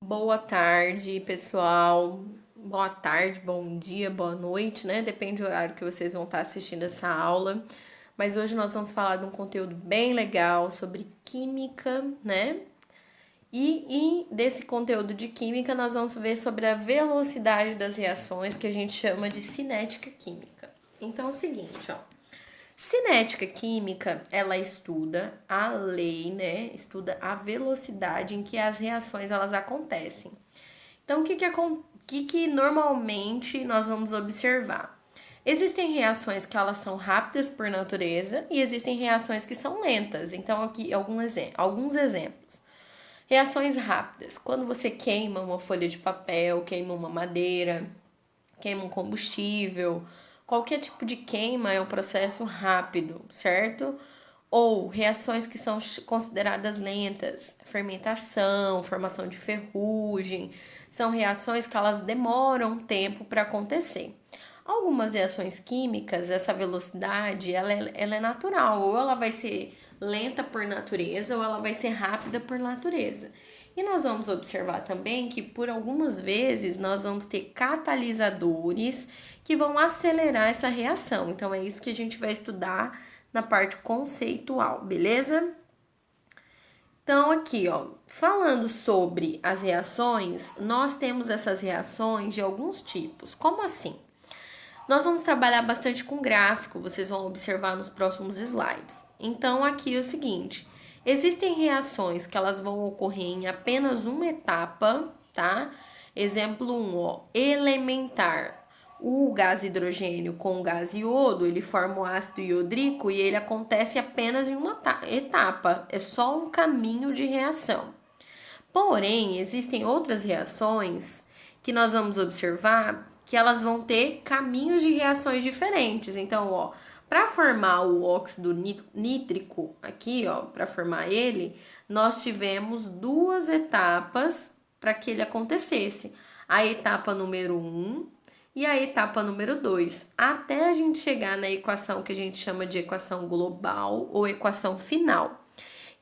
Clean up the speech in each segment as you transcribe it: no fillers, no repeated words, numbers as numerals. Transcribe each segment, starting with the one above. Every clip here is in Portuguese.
Boa tarde, pessoal. Boa tarde, bom dia, boa noite, né? Depende do horário que vocês vão estar assistindo essa aula. Mas hoje nós vamos falar de um conteúdo bem legal sobre química, né? E desse conteúdo de química, nós vamos ver sobre a velocidade das reações, que a gente chama de cinética química. Então é o seguinte, ó. Cinética química, ela estuda a lei, né? Estuda a velocidade em que as reações elas acontecem. Então, o que normalmente nós vamos observar? Existem reações que elas são rápidas por natureza e existem reações que são lentas. Então, aqui alguns exemplos. Reações rápidas. Quando você queima uma folha de papel, queima uma madeira, queima um combustível, qualquer tipo de queima é um processo rápido, certo? Ou reações que são consideradas lentas, fermentação, formação de ferrugem, são reações que elas demoram tempo para acontecer. Algumas reações químicas, essa velocidade, ela é natural, ou ela vai ser lenta por natureza, ou ela vai ser rápida por natureza. E nós vamos observar também que por algumas vezes nós vamos ter catalisadores que vão acelerar essa reação. Então é isso que a gente vai estudar na parte conceitual, beleza? Então aqui, ó, falando sobre as reações, nós temos essas reações de alguns tipos. Como assim? Nós vamos trabalhar bastante com gráfico, vocês vão observar nos próximos slides. Então, aqui é o seguinte: existem reações que elas vão ocorrer em apenas uma etapa, tá? Exemplo 1, ó, elementar. O gás hidrogênio com o gás iodo, ele forma o ácido iodrico e ele acontece apenas em uma etapa, é só um caminho de reação. Porém, existem outras reações que nós vamos observar que elas vão ter caminhos de reações diferentes. Então, ó, para formar o óxido nítrico aqui, ó, para formar ele, nós tivemos duas etapas para que ele acontecesse. A etapa número 1 e a etapa número 2, até a gente chegar na equação que a gente chama de equação global ou equação final.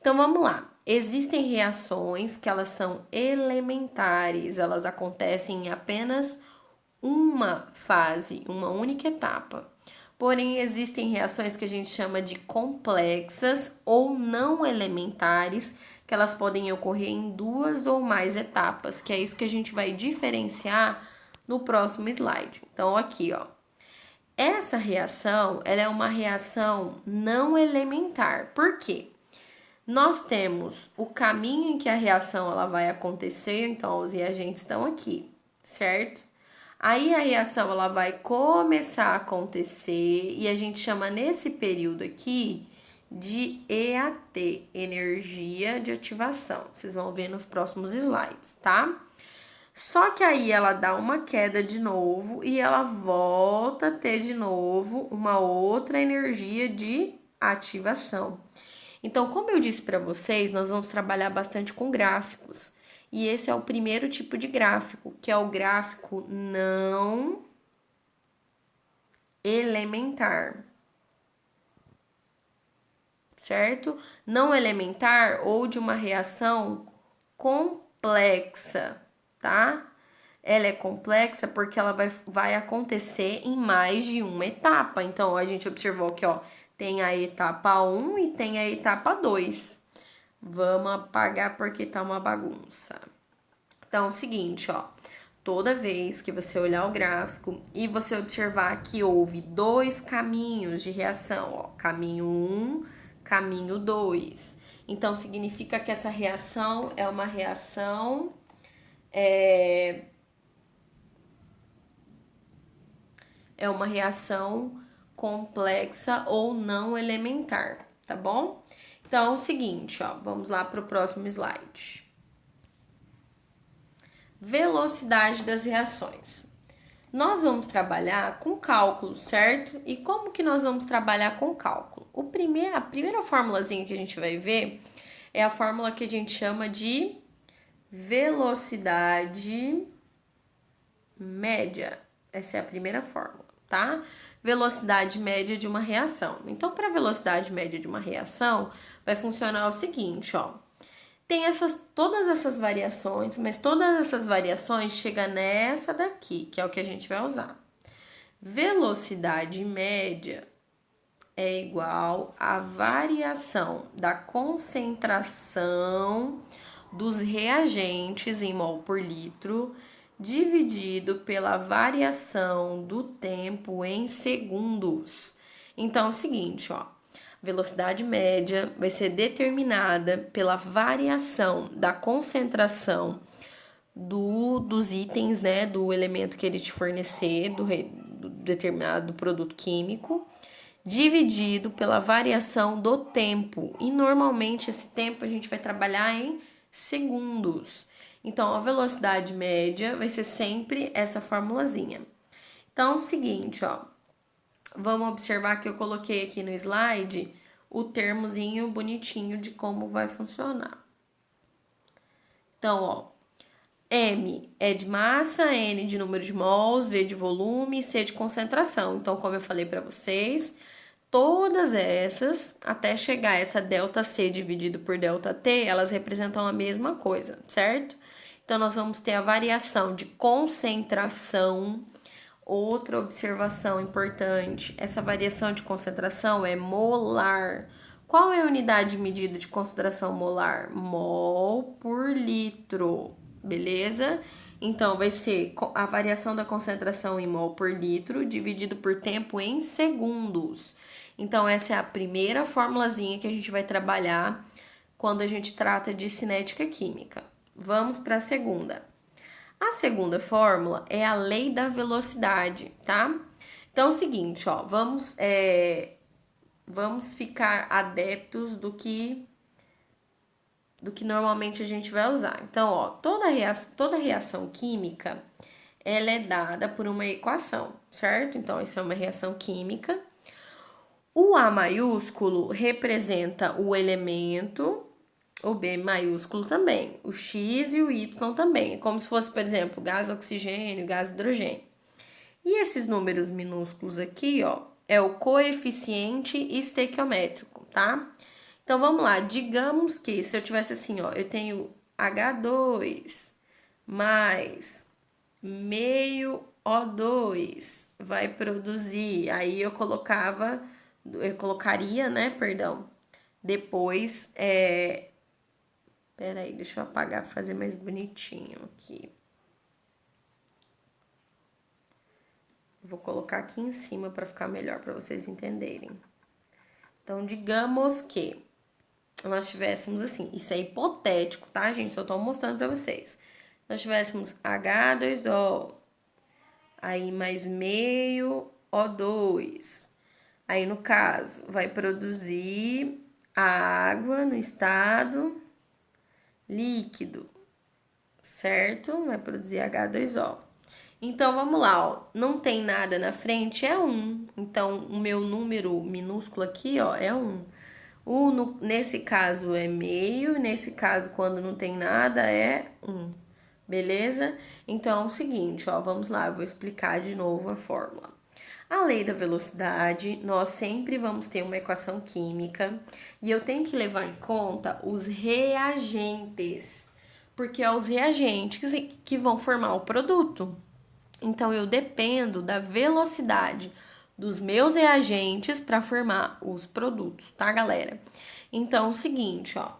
Então vamos lá. Existem reações que elas são elementares, elas acontecem em apenas uma fase, uma única etapa. Porém, existem reações que a gente chama de complexas ou não elementares, que elas podem ocorrer em duas ou mais etapas, que é isso que a gente vai diferenciar no próximo slide. Então, aqui, ó. Essa reação, ela é uma reação não elementar. Por quê? Nós temos o caminho em que a reação ela vai acontecer, então os reagentes estão aqui, certo? Aí a reação ela vai começar a acontecer e a gente chama nesse período aqui de EAT, energia de ativação. Vocês vão ver nos próximos slides, tá? Só que aí ela dá uma queda de novo e ela volta a ter de novo uma outra energia de ativação. Então, como eu disse para vocês, nós vamos trabalhar bastante com gráficos. E esse é o primeiro tipo de gráfico, que é o gráfico não elementar. Certo? Não elementar ou de uma reação complexa, tá? Ela é complexa porque ela vai acontecer em mais de uma etapa. Então, a gente observou que, ó, tem a etapa 1 e tem a etapa 2. Vamos apagar porque tá uma bagunça. Então, é o seguinte, ó. Toda vez que você olhar o gráfico e você observar que houve dois caminhos de reação, ó, caminho 1, caminho 2. Então, significa que essa reação é uma reação é uma reação complexa ou não elementar, tá bom? Então, é o seguinte, ó, vamos lá para o próximo slide. Velocidade das reações. Nós vamos trabalhar com cálculo, certo? E como que nós vamos trabalhar com cálculo? A primeira formulazinha que a gente vai ver é a fórmula que a gente chama de velocidade média. Essa é a primeira fórmula, tá? Velocidade média de uma reação. Então, para a velocidade média de uma reação, vai funcionar o seguinte, ó. tem todas essas variações, mas todas essas variações chegam nessa daqui, que é o que a gente vai usar. Velocidade média é igual à variação da concentração dos reagentes em mol por litro dividido pela variação do tempo em segundos. Então é o seguinte, ó, velocidade média vai ser determinada pela variação da concentração dos itens, né, do elemento que ele te fornecer, do determinado produto químico, dividido pela variação do tempo. E normalmente esse tempo a gente vai trabalhar em segundos. Então, a velocidade média vai ser sempre essa formulazinha. Então, é o seguinte, ó. Vamos observar que eu coloquei aqui no slide o termozinho bonitinho de como vai funcionar. Então, ó, M é de massa, N de número de mols, V de volume, C de concentração. Então, como eu falei para vocês, todas essas, até chegar essa ΔC dividido por ΔT, elas representam a mesma coisa, certo? Então, nós vamos ter a variação de concentração. Outra observação importante, essa variação de concentração é molar. Qual é a unidade de medida de concentração molar? Mol por litro, beleza? Então, vai ser a variação da concentração em mol por litro dividido por tempo em segundos. Então, essa é a primeira formulazinha que a gente vai trabalhar quando a gente trata de cinética química. Vamos para a segunda. A segunda fórmula é a lei da velocidade, tá? Então, é o seguinte, ó, vamos ficar adeptos do que normalmente a gente vai usar. Então, ó, toda reação química, ela é dada por uma equação, certo? Então, isso é uma reação química. O A maiúsculo representa o elemento, o B maiúsculo também, o X e o Y também. É como se fosse, por exemplo, gás oxigênio, gás hidrogênio. E esses números minúsculos aqui, ó, é o coeficiente estequiométrico, tá? Então, vamos lá. Digamos que se eu tivesse assim, ó, eu tenho H2 mais meio O2 vai produzir. Aí eu colocaria, né, perdão, depois, peraí, deixa eu apagar, fazer mais bonitinho aqui. Vou colocar aqui em cima para ficar melhor para vocês entenderem. Então, digamos que nós tivéssemos assim, isso é hipotético, tá, gente? Só tô mostrando para vocês. Nós tivéssemos H2O, aí mais meio O2. Aí, no caso, vai produzir a água no estado líquido, certo? Vai produzir H2O. Então, vamos lá, ó. Não tem nada na frente, é 1. Então, o meu número minúsculo aqui, ó, é 1. Nesse caso é meio, nesse caso, quando não tem nada, é 1. Beleza? Então, é o seguinte, ó, vamos lá, eu vou explicar de novo a fórmula. A lei da velocidade, nós sempre vamos ter uma equação química e eu tenho que levar em conta os reagentes, porque é os reagentes que vão formar o produto. Então, eu dependo da velocidade dos meus reagentes para formar os produtos, tá, galera? Então, é o seguinte, ó,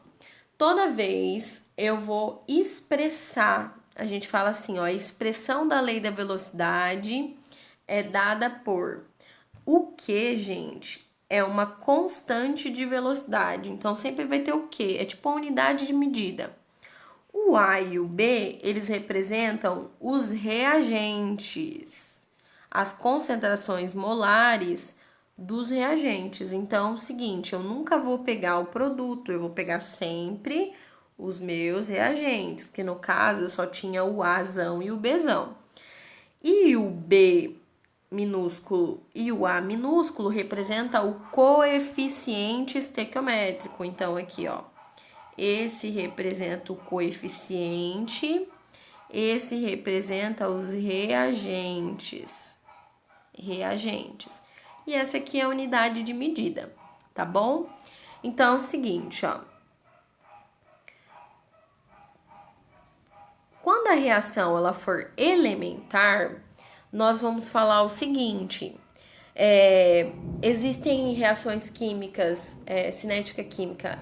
toda vez eu vou expressar, a gente fala assim, ó, a expressão da lei da velocidade é dada por o que, gente? É uma constante de velocidade. Então, sempre vai ter o que? É tipo a unidade de medida. O A e o B, eles representam os reagentes, as concentrações molares dos reagentes. Então, é o seguinte, eu nunca vou pegar o produto, eu vou pegar sempre os meus reagentes, que no caso eu só tinha o Azão e o Bzão. E o B minúsculo e o A minúsculo representa o coeficiente estequiométrico. Então, aqui, ó, esse representa o coeficiente, esse representa os reagentes. Reagentes. E essa aqui é a unidade de medida, tá bom? Então, é o seguinte, ó. a reação ela for elementar, nós vamos falar o seguinte: existem reações químicas, cinética química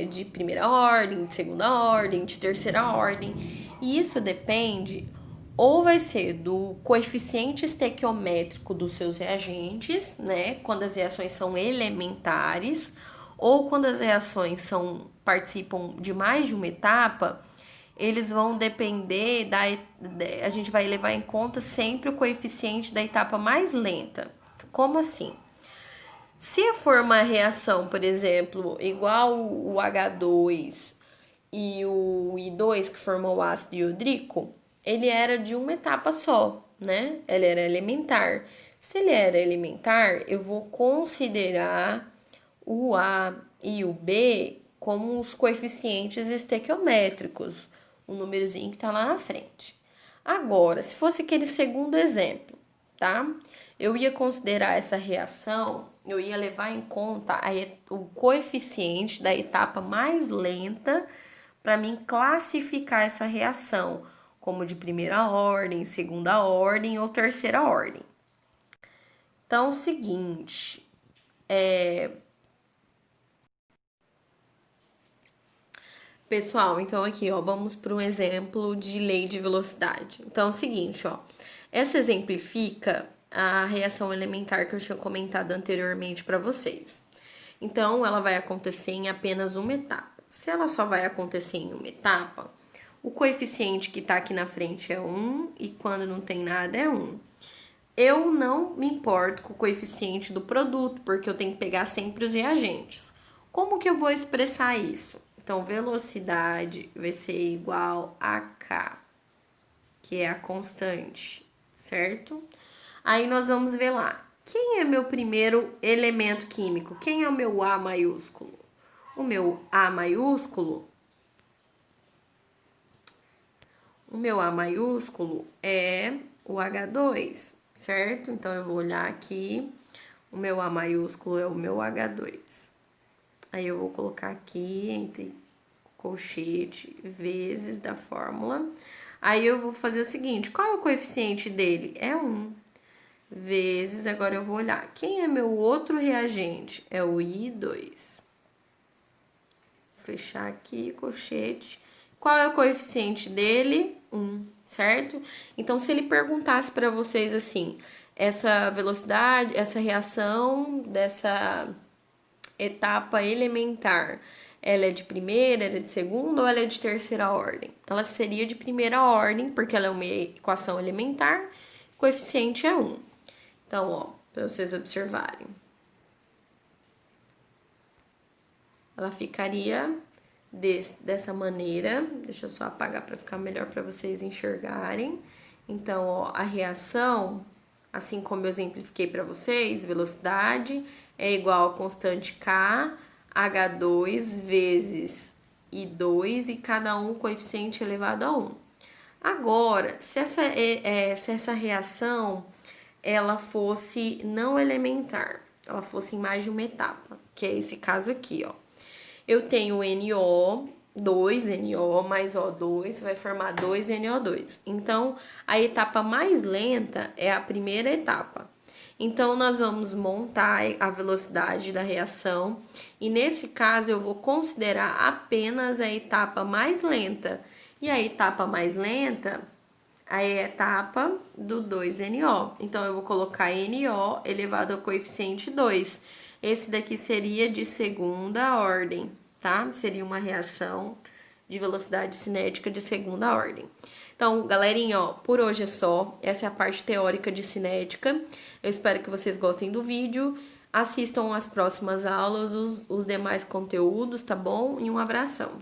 de primeira ordem, de segunda ordem, de terceira ordem, e isso depende ou vai ser do coeficiente estequiométrico dos seus reagentes, né, quando as reações são elementares, ou quando as reações participam de mais de uma etapa, eles vão depender a gente vai levar em conta sempre o coeficiente da etapa mais lenta. Como assim? Se for uma reação, por exemplo, igual o H2 e o I2 que formou o ácido iodrico, ele era de uma etapa só, né? Ele era elementar. Se ele era elementar, eu vou considerar o A e o B como os coeficientes estequiométricos, o númerozinho que tá lá na frente. Agora, se fosse aquele segundo exemplo, tá? Eu ia considerar essa reação, eu ia levar em conta o coeficiente da etapa mais lenta para mim classificar essa reação como de primeira ordem, segunda ordem ou terceira ordem. Então, é o seguinte, pessoal, então aqui, ó, vamos para um exemplo de lei de velocidade. Então, é o seguinte, ó, essa exemplifica a reação elementar que eu tinha comentado anteriormente para vocês. Então, ela vai acontecer em apenas uma etapa. Se ela só vai acontecer em uma etapa, o coeficiente que está aqui na frente é 1 e quando não tem nada é 1. Eu não me importo com o coeficiente do produto, porque eu tenho que pegar sempre os reagentes. Como que eu vou expressar isso? Então, velocidade vai ser igual a K, que é a constante, certo? Aí nós vamos ver lá. Quem é meu primeiro elemento químico? Quem é o meu A maiúsculo? O meu A maiúsculo é o H2, certo? Então, eu vou olhar aqui. O meu A maiúsculo é o meu H2. Aí, eu vou colocar aqui entre colchete vezes da fórmula. Aí, eu vou fazer o seguinte. Qual é o coeficiente dele? É 1. Vezes, agora eu vou olhar. Quem é meu outro reagente? É o I2. Fechar aqui, colchete. Qual é o coeficiente dele? 1, certo? Então, se ele perguntasse para vocês assim, essa velocidade, essa reação dessa etapa elementar, ela é de primeira, ela é de segunda ou ela é de terceira ordem? Ela seria de primeira ordem, porque ela é uma equação elementar, o coeficiente é 1. Então, ó, para vocês observarem. Ela ficaria dessa maneira. Deixa eu só apagar para ficar melhor para vocês enxergarem. Então, ó, a reação, assim como eu exemplifiquei para vocês, velocidade é igual a constante K, H2 vezes I2 e cada um coeficiente elevado a 1. Agora, se essa reação ela fosse não elementar, ela fosse em mais de uma etapa, que é esse caso aqui, ó. Eu tenho NO, 2NO mais O2 vai formar 2NO2. Então, a etapa mais lenta é a primeira etapa. Então, nós vamos montar a velocidade da reação e, nesse caso, eu vou considerar apenas a etapa mais lenta. E a etapa mais lenta é a etapa do 2NO. Então, eu vou colocar NO elevado ao coeficiente 2. Esse daqui seria de segunda ordem, tá? Seria uma reação de velocidade cinética de segunda ordem. Então, galerinha, ó, por hoje é só. Essa é a parte teórica de cinética. Eu espero que vocês gostem do vídeo. Assistam as próximas aulas, os demais conteúdos, tá bom? E um abração.